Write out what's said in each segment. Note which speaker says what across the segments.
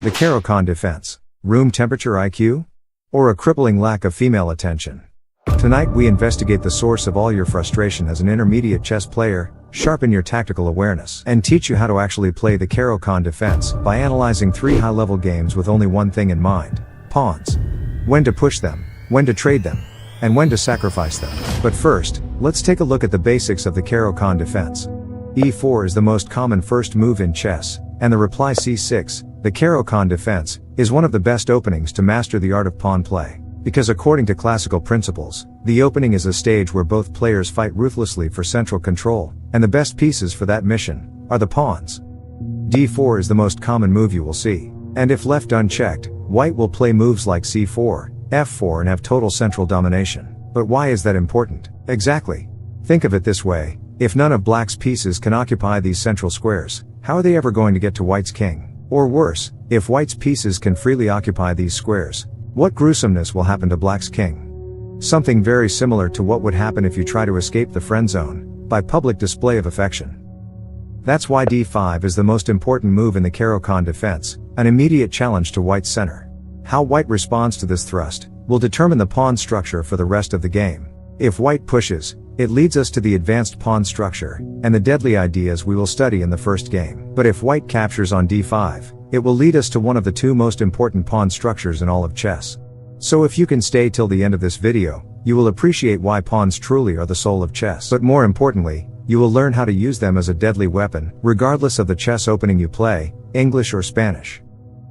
Speaker 1: The Caro-Kann defense. Room temperature IQ? Or a crippling lack of female attention? Tonight we investigate the source of all your frustration as an intermediate chess player, sharpen your tactical awareness, and teach you how to actually play the Caro-Kann defense by analyzing 3 high-level games with only one thing in mind: pawns. When to push them, when to trade them, and when to sacrifice them. But first, let's take a look at the basics of the Caro-Kann defense. e4 is the most common first move in chess, and the reply c6, the Caro-Kann defense, is one of the best openings to master the art of pawn play. Because according to classical principles, the opening is a stage where both players fight ruthlessly for central control, and the best pieces for that mission are the pawns. d4 is the most common move you will see, and if left unchecked, white will play moves like c4, f4 and have total central domination. But why is that important? Exactly. Think of it this way: if none of black's pieces can occupy these central squares, how are they ever going to get to white's king? Or worse, if white's pieces can freely occupy these squares, what gruesomeness will happen to black's king? Something very similar to what would happen if you try to escape the friend zone by public display of affection. That's why d5 is the most important move in the Caro-Kann defense, an immediate challenge to white's center. How white responds to this thrust will determine the pawn structure for the rest of the game. If white pushes, it leads us to the advanced pawn structure, and the deadly ideas we will study in the first game. But if white captures on d5, it will lead us to one of the 2 most important pawn structures in all of chess. So if you can stay till the end of this video, you will appreciate why pawns truly are the soul of chess. But more importantly, you will learn how to use them as a deadly weapon, regardless of the chess opening you play, English or Spanish.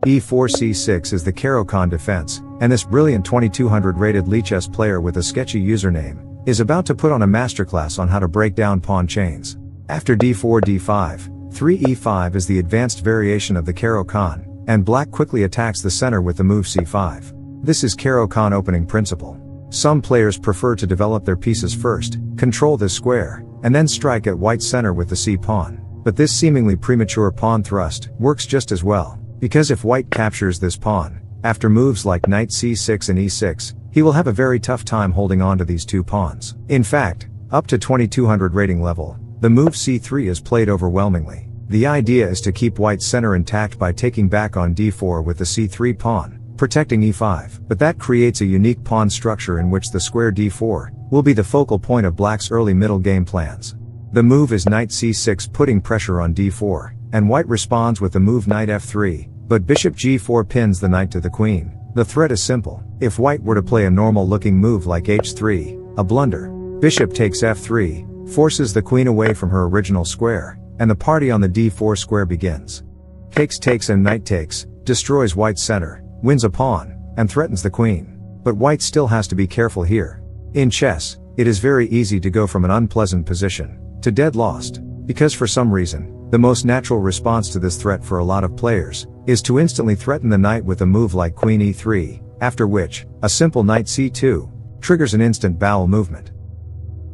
Speaker 1: e4 c6 is the Caro-Kann defense, and this brilliant 2200 rated Lichess player with a sketchy username is about to put on a masterclass on how to break down pawn chains. After d4 d5, 3 e5 is the advanced variation of the Caro-Kann, and black quickly attacks the center with the move c5. This is Caro-Kann opening principle. Some players prefer to develop their pieces first, control this square, and then strike at white's center with the c-pawn. But this seemingly premature pawn thrust works just as well, because if white captures this pawn, after moves like knight c6 and e6, he will have a very tough time holding on to these 2 pawns. In fact, up to 2200 rating level, the move c3 is played overwhelmingly. The idea is to keep white's center intact by taking back on d4 with the c3 pawn, protecting e5. But that creates a unique pawn structure in which the square d4 will be the focal point of black's early middle game plans. The move is knight c6, putting pressure on d4, and white responds with the move knight f3, but bishop g4 pins the knight to the queen. The threat is simple. If white were to play a normal-looking move like h3, a blunder, bishop takes f3, forces the queen away from her original square, and the party on the d4 square begins. Takes and knight takes, destroys white's center, wins a pawn, and threatens the queen. But white still has to be careful here. In chess, it is very easy to go from an unpleasant position to dead lost, because for some reason, the most natural response to this threat for a lot of players is to instantly threaten the knight with a move like queen e3, after which, a simple knight c2 triggers an instant bowel movement.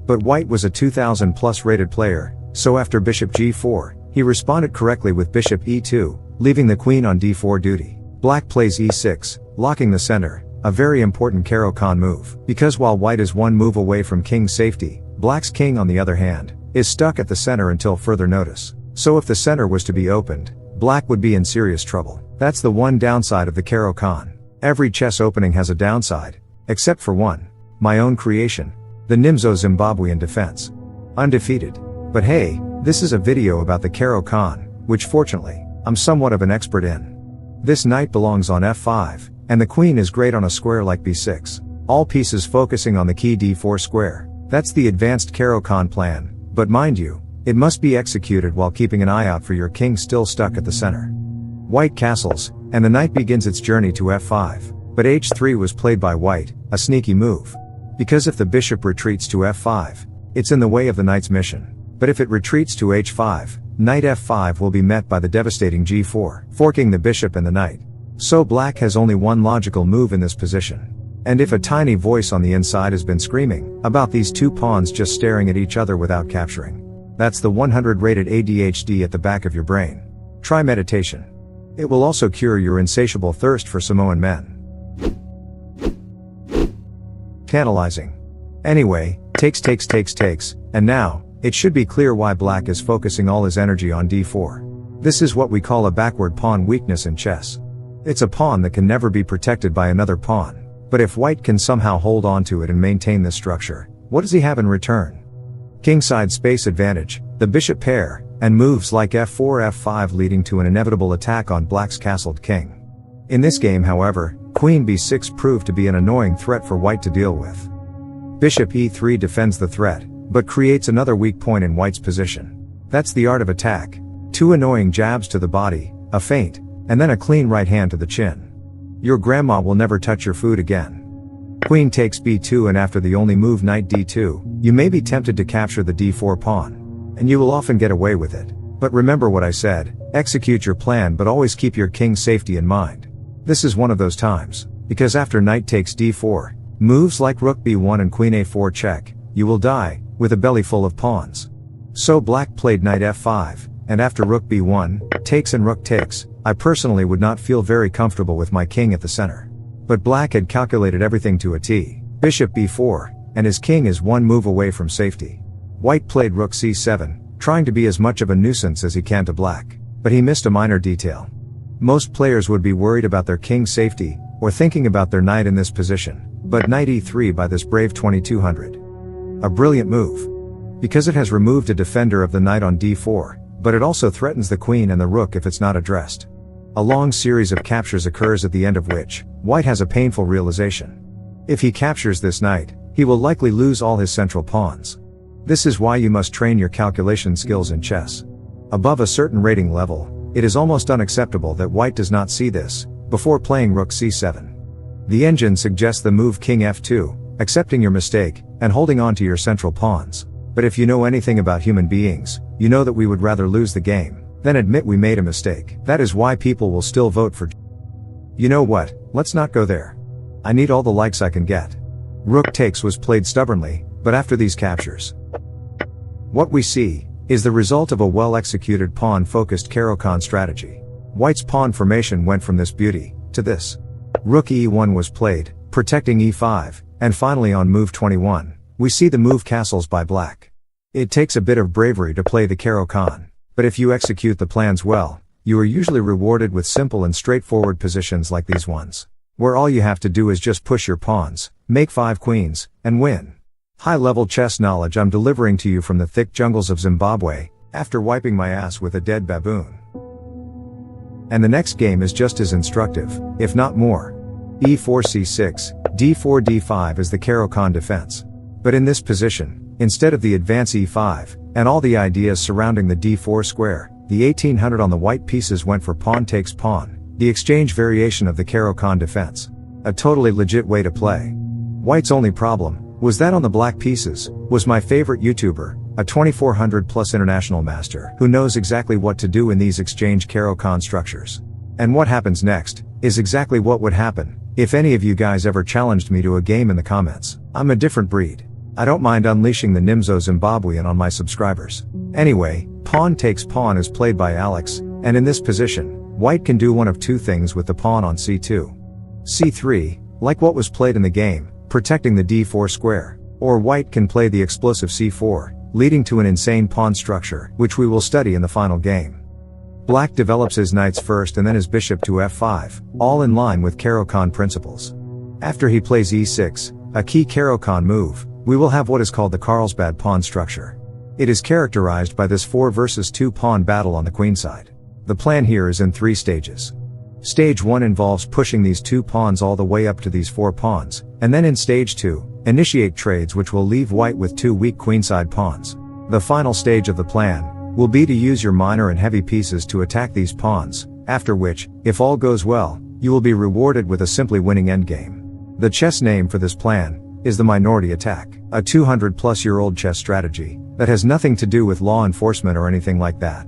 Speaker 1: But white was a 2000 plus rated player, so after bishop g4, he responded correctly with bishop e2, leaving the queen on d4 duty. Black plays e6, locking the center, a very important Caro-Kann move, because while white is 1 move away from king safety, black's king on the other hand, is stuck at the center until further notice. So if the center was to be opened, black would be in serious trouble. That's the one downside of the Caro-Kann. Every chess opening has a downside, except for one. My own creation, the Nimzo Zimbabwean defense. Undefeated. But hey, this is a video about the Caro-Kann, which fortunately, I'm somewhat of an expert in. This knight belongs on f5, and the queen is great on a square like b6. All pieces focusing on the key d4 square. That's the advanced Caro-Kann plan, but mind you, it must be executed while keeping an eye out for your king still stuck at the center. White castles, and the knight begins its journey to f5, but h3 was played by white, a sneaky move. Because if the bishop retreats to f5, it's in the way of the knight's mission. But if it retreats to h5, knight f5 will be met by the devastating g4, forking the bishop and the knight. So black has only one logical move in this position. And if a tiny voice on the inside has been screaming about these 2 pawns just staring at each other without capturing, that's the 100 rated ADHD at the back of your brain. Try meditation. It will also cure your insatiable thirst for Samoan men. Tantalizing. Anyway, takes, and now, it should be clear why black is focusing all his energy on d4. This is what we call a backward pawn weakness in chess. It's a pawn that can never be protected by another pawn. But if white can somehow hold onto it and maintain this structure, what does he have in return? Kingside space advantage, the bishop pair, and moves like f4 f5 leading to an inevitable attack on black's castled king. In this game, however, queen b6 proved to be an annoying threat for white to deal with. Bishop e3 defends the threat, but creates another weak point in white's position. That's the art of attack. 2 annoying jabs to the body, a feint, and then a clean right hand to the chin. Your grandma will never touch your food again. Queen takes b2, and after the only move knight d2, you may be tempted to capture the d4 pawn. And you will often get away with it. But remember what I said, execute your plan but always keep your king's safety in mind. This is one of those times, because after knight takes d4, moves like rook b1 and queen a4 check, you will die, with a belly full of pawns. So black played knight f5, and after rook b1, takes and rook takes, I personally would not feel very comfortable with my king at the center. But black had calculated everything to a T. Bishop b4, and his king is one move away from safety. White played rook c7, trying to be as much of a nuisance as he can to black. But he missed a minor detail. Most players would be worried about their king's safety, or thinking about their knight in this position, but knight e3 by this brave 2200. A brilliant move. Because it has removed a defender of the knight on d4, but it also threatens the queen and the rook if it's not addressed. A long series of captures occurs at the end of which, white has a painful realization. If he captures this knight, he will likely lose all his central pawns. This is why you must train your calculation skills in chess. Above a certain rating level, it is almost unacceptable that white does not see this, before playing rook c7. The engine suggests the move king f2, accepting your mistake, and holding on to your central pawns. But if you know anything about human beings, you know that we would rather lose the game than admit we made a mistake. That is why people will still vote for. You know what, let's not go there. I need all the likes I can get. Rook takes was played stubbornly, but after these captures, what we see is the result of a well-executed pawn-focused Caro-Kann strategy. White's pawn formation went from this beauty to this. Rook e1 was played, protecting e5, and finally on move 21, we see the move castles by black. It takes a bit of bravery to play the Caro-Kann. But if you execute the plans well, you are usually rewarded with simple and straightforward positions like these ones, where all you have to do is just push your pawns, make 5 queens, and win. High-level chess knowledge I'm delivering to you from the thick jungles of Zimbabwe, after wiping my ass with a dead baboon. And the next game is just as instructive, if not more. e4 c6, d4 d5 is the Caro-Kann defense. But in this position, instead of the advance e5, and all the ideas surrounding the d4 square, the 1800 on the white pieces went for pawn takes pawn, the exchange variation of the Caro-Kann defense. A totally legit way to play. White's only problem was that on the black pieces was my favorite YouTuber, a 2400 plus international master who knows exactly what to do in these exchange Caro-Kann structures. And what happens next is exactly what would happen if any of you guys ever challenged me to a game in the comments. I'm a different breed. I don't mind unleashing the Nimzo Zimbabwean on my subscribers. Anyway, pawn takes pawn is played by Alex, and in this position, white can do one of two things with the pawn on c2. c3, like what was played in the game, protecting the d4 square, or white can play the explosive c4, leading to an insane pawn structure, which we will study in the final game. Black develops his knights first and then his bishop to f5, all in line with Caro-Kann principles. After he plays e6, a key Caro-Kann move, we will have what is called the Carlsbad pawn structure. It is characterized by this 4 versus 2 pawn battle on the queen side. The plan here is in 3 stages. Stage 1 involves pushing these 2 pawns all the way up to these 4 pawns, and then in stage 2, initiate trades which will leave white with 2 weak queenside pawns. The final stage of the plan will be to use your minor and heavy pieces to attack these pawns, after which, if all goes well, you will be rewarded with a simply winning endgame. The chess name for this plan is the minority attack, a 200-plus-year-old chess strategy that has nothing to do with law enforcement or anything like that.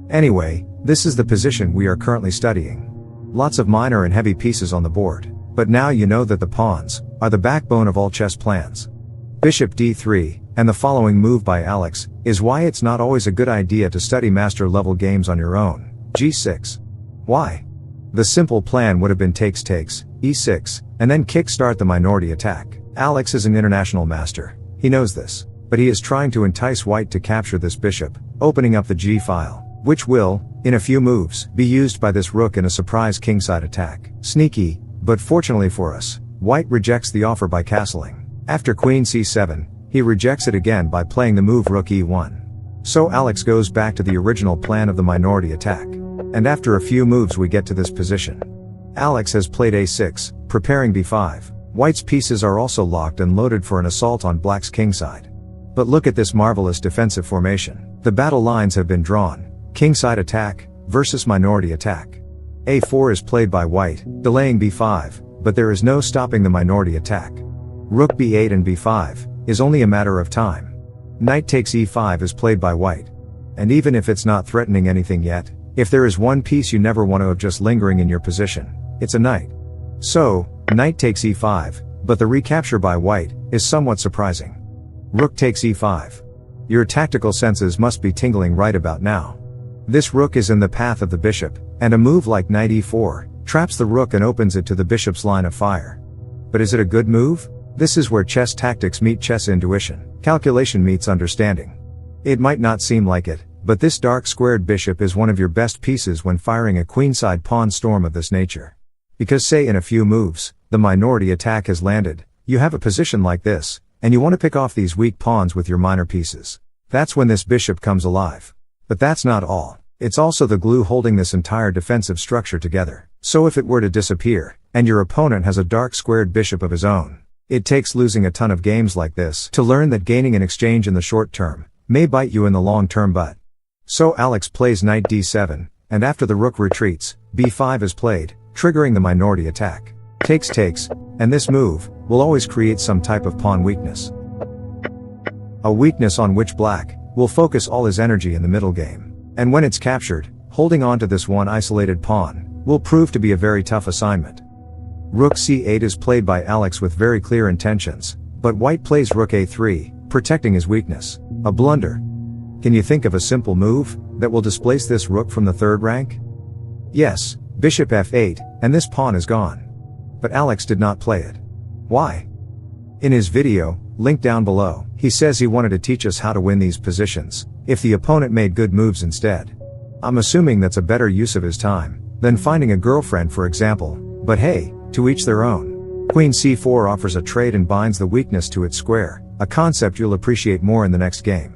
Speaker 1: Anyway, this is the position we are currently studying. Lots of minor and heavy pieces on the board, but now you know that the pawns are the backbone of all chess plans. Bishop d3, and the following move by Alex, is why it's not always a good idea to study master-level games on your own. g6. Why? The simple plan would have been takes, e6, and then kick-start the minority attack. Alex is an international master. He knows this. But he is trying to entice white to capture this bishop, opening up the g file, which will, in a few moves, be used by this rook in a surprise kingside attack. Sneaky, but fortunately for us, white rejects the offer by castling. After queen c7, he rejects it again by playing the move rook e1. So Alex goes back to the original plan of the minority attack. And after a few moves we get to this position. Alex has played a6, preparing b5. White's pieces are also locked and loaded for an assault on black's kingside. But look at this marvelous defensive formation. The battle lines have been drawn. Kingside attack versus minority attack. a4 is played by white, delaying b5, but there is no stopping the minority attack. Rook b8 and b5 is only a matter of time. Knight takes e5 is played by white. And even if it's not threatening anything yet, if there is one piece you never want to have just lingering in your position, it's a knight. So, knight takes e5, but the recapture by white is somewhat surprising. Rook takes e5. Your tactical senses must be tingling right about now. This rook is in the path of the bishop, and a move like knight e4 traps the rook and opens it to the bishop's line of fire. But is it a good move? This is where chess tactics meet chess intuition. Calculation meets understanding. It might not seem like it, but this dark squared bishop is one of your best pieces when firing a queenside pawn storm of this nature. Because say in a few moves, the minority attack has landed, you have a position like this, and you want to pick off these weak pawns with your minor pieces. That's when this bishop comes alive. But that's not all. It's also the glue holding this entire defensive structure together. So if it were to disappear, and your opponent has a dark squared bishop of his own, it takes losing a ton of games like this to learn that gaining an exchange in the short term may bite you in the long term butt. So Alex plays knight d7, and after the rook retreats, b5 is played, triggering the minority attack. Takes, and this move will always create some type of pawn weakness. A weakness on which black will focus all his energy in the middle game. And when it's captured, holding on to this one isolated pawn will prove to be a very tough assignment. Rook c8 is played by Alex with very clear intentions, but white plays rook a3, protecting his weakness. A blunder. Can you think of a simple move that will displace this rook from the third rank? Yes, bishop f8, and this pawn is gone. But Alex did not play it. Why? In his video, link down below, he says he wanted to teach us how to win these positions, if the opponent made good moves instead. I'm assuming that's a better use of his time than finding a girlfriend, for example, but hey, to each their own. Queen c4 offers a trade and binds the weakness to its square, a concept you'll appreciate more in the next game.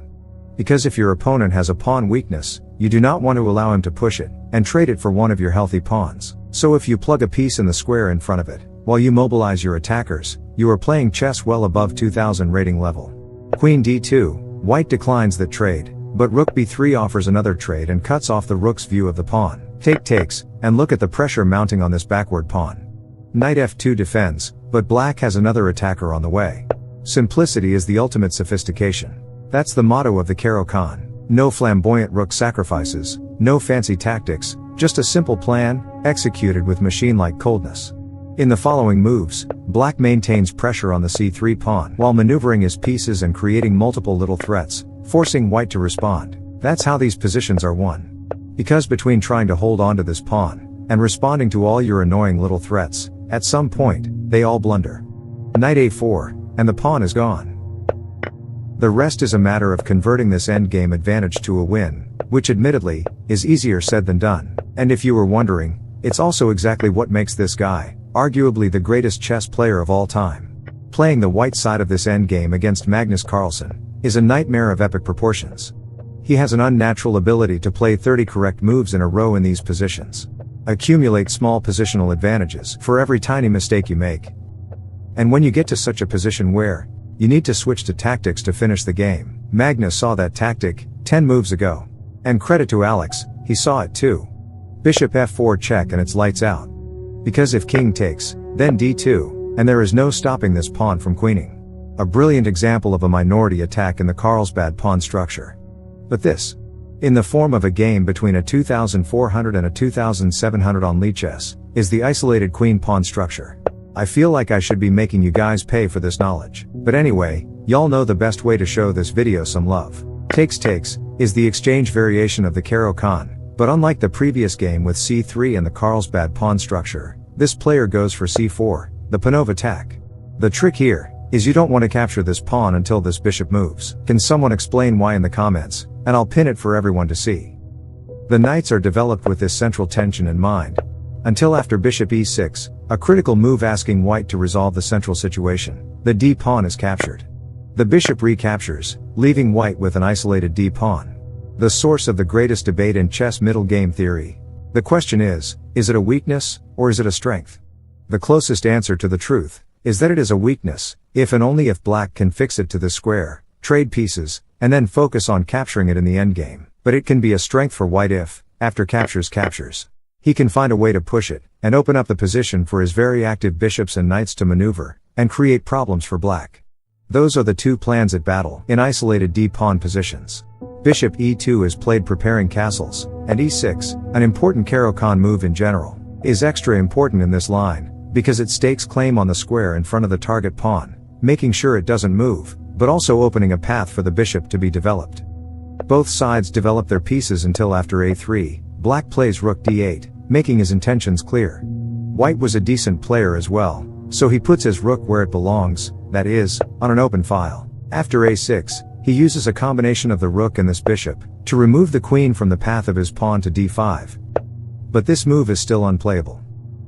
Speaker 1: Because if your opponent has a pawn weakness, you do not want to allow him to push it and trade it for one of your healthy pawns. So if you plug a piece in the square in front of it, while you mobilize your attackers, you are playing chess well above 2000 rating level. Queen d2, white declines that trade, but rook b3 offers another trade and cuts off the rook's view of the pawn. Takes, and look at the pressure mounting on this backward pawn. Knight f2 defends, but black has another attacker on the way. Simplicity is the ultimate sophistication. That's the motto of the Caro-Kann. No flamboyant rook sacrifices, no fancy tactics, just a simple plan, executed with machine-like coldness. In the following moves, black maintains pressure on the c3 pawn while maneuvering his pieces and creating multiple little threats, forcing white to respond. That's how these positions are won. Because between trying to hold on to this pawn and responding to all your annoying little threats, at some point, they all blunder. Knight a4, and the pawn is gone. The rest is a matter of converting this endgame advantage to a win, which admittedly, is easier said than done. And if you were wondering, it's also exactly what makes this guy, arguably the greatest chess player of all time. Playing the white side of this endgame against Magnus Carlsen is a nightmare of epic proportions. He has an unnatural ability to play 30 correct moves in a row in these positions. Accumulate small positional advantages for every tiny mistake you make. And when you get to such a position where you need to switch to tactics to finish the game, Magnus saw that tactic 10 moves ago. And credit to Alex, he saw it too. Bishop f4 check and it's lights out. Because if king takes, then d2, and there is no stopping this pawn from queening. A brilliant example of a minority attack in the Carlsbad pawn structure. But this, in the form of a game between a 2400 and a 2700 on Lichess, is the isolated queen pawn structure. I feel like I should be making you guys pay for this knowledge. But anyway, y'all know the best way to show this video some love. Takes is the exchange variation of the Caro-Kann, but unlike the previous game with c3 and the Carlsbad pawn structure, this player goes for c4, the Panov attack. The trick here is you don't want to capture this pawn until this bishop moves. Can someone explain why in the comments, and I'll pin it for everyone to see. The knights are developed with this central tension in mind. Until after bishop e6, a critical move asking white to resolve the central situation, the d-pawn is captured. The bishop recaptures, leaving white with an isolated d-pawn. The source of the greatest debate in chess middle game theory. The question is it a weakness, or is it a strength? The closest answer to the truth is that it is a weakness, if and only if black can fix it to the square, trade pieces, and then focus on capturing it in the endgame. But it can be a strength for white if, after captures, he can find a way to push it, and open up the position for his very active bishops and knights to maneuver, and create problems for black. Those are the two plans at battle, in isolated d-pawn positions. Bishop e2 is played preparing castles, and e6, an important Caro-Kann move in general, is extra important in this line, because it stakes claim on the square in front of the target pawn, making sure it doesn't move, but also opening a path for the bishop to be developed. Both sides develop their pieces until after a3, black plays rook d8, making his intentions clear. White was a decent player as well, so he puts his rook where it belongs, that is, on an open file. After a6, he uses a combination of the rook and this bishop, to remove the queen from the path of his pawn to d5. But this move is still unplayable.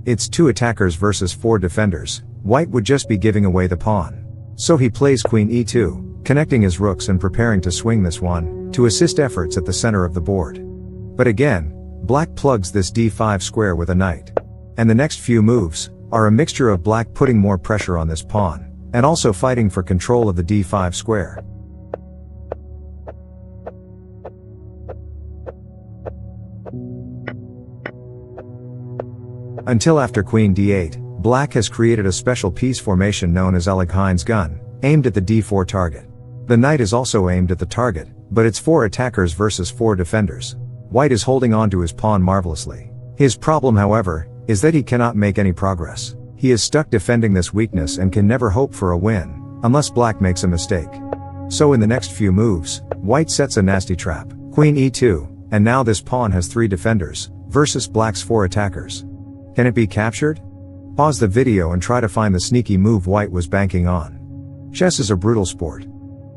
Speaker 1: It's 2 attackers versus 4 defenders, white would just be giving away the pawn. So he plays queen e2, connecting his rooks and preparing to swing this one, to assist efforts at the center of the board. But again, black plugs this d5 square with a knight. And the next few moves are a mixture of black putting more pressure on this pawn, and also fighting for control of the d5 square. Until after queen d8, black has created a special piece formation known as Alekhines gun, aimed at the d4 target. The knight is also aimed at the target, but it's 4 attackers versus 4 defenders. White is holding on to his pawn marvelously. His problem, however, is that he cannot make any progress. He is stuck defending this weakness and can never hope for a win, unless black makes a mistake. So in the next few moves, white sets a nasty trap, queen e2, and now this pawn has 3 defenders, versus black's 4 attackers. Can it be captured? Pause the video and try to find the sneaky move white was banking on. Chess is a brutal sport.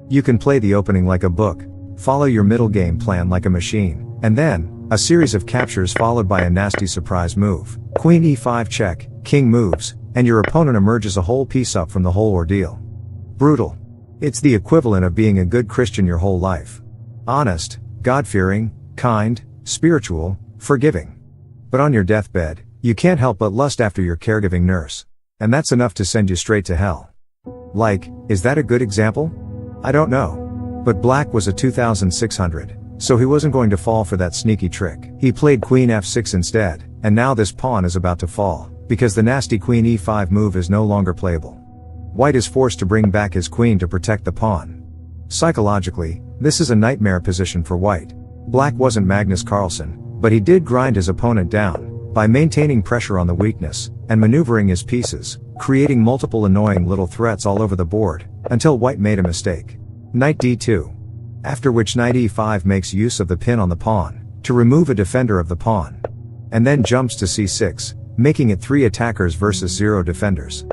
Speaker 1: You can play the opening like a book, follow your middle game plan like a machine, and then, a series of captures followed by a nasty surprise move, queen e5 check, king moves, and your opponent emerges a whole piece up from the whole ordeal. Brutal. It's the equivalent of being a good Christian your whole life. Honest, God-fearing, kind, spiritual, forgiving. But on your deathbed, you can't help but lust after your caregiving nurse. And that's enough to send you straight to hell. Like, is that a good example? I don't know. But black was a 2600, so he wasn't going to fall for that sneaky trick. He played queen f6 instead, and now this pawn is about to fall, because the nasty queen e5 move is no longer playable. White is forced to bring back his queen to protect the pawn. Psychologically, this is a nightmare position for white. Black wasn't Magnus Carlsen, but he did grind his opponent down, by maintaining pressure on the weakness, and maneuvering his pieces, creating multiple annoying little threats all over the board, until white made a mistake. Knight d2. After which knight e5 makes use of the pin on the pawn, to remove a defender of the pawn. And then jumps to c6, making it 3 attackers versus 0 defenders.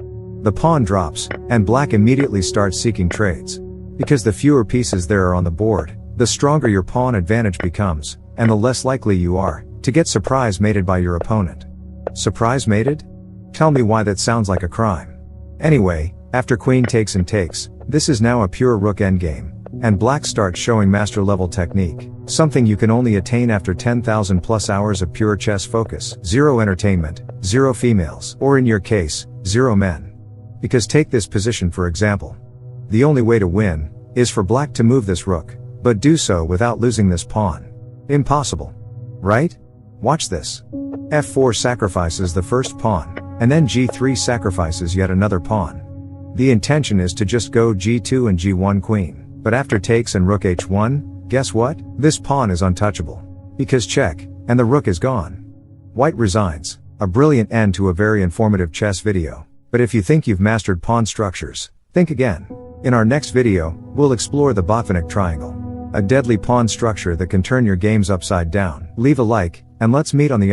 Speaker 1: The pawn drops, and black immediately starts seeking trades. Because the fewer pieces there are on the board, the stronger your pawn advantage becomes, and the less likely you are to get surprise mated by your opponent. Surprise mated? Tell me why that sounds like a crime. Anyway, after queen takes and takes, this is now a pure rook endgame, and black starts showing master level technique, something you can only attain after 10,000 plus hours of pure chess focus, 0 entertainment, 0 females, or in your case, 0 men. Because take this position for example. The only way to win is for black to move this rook, but do so without losing this pawn. Impossible. Right? Watch this. f4 sacrifices the first pawn, and then g3 sacrifices yet another pawn. The intention is to just go g2 and g1 queen, but after takes and rook h1, guess what? This pawn is untouchable. Because check, and the rook is gone. White resigns. A brilliant end to a very informative chess video. But if you think you've mastered pawn structures, think again. In our next video, we'll explore the Botvinnik triangle. A deadly pawn structure that can turn your games upside down. Leave a like, and let's meet on the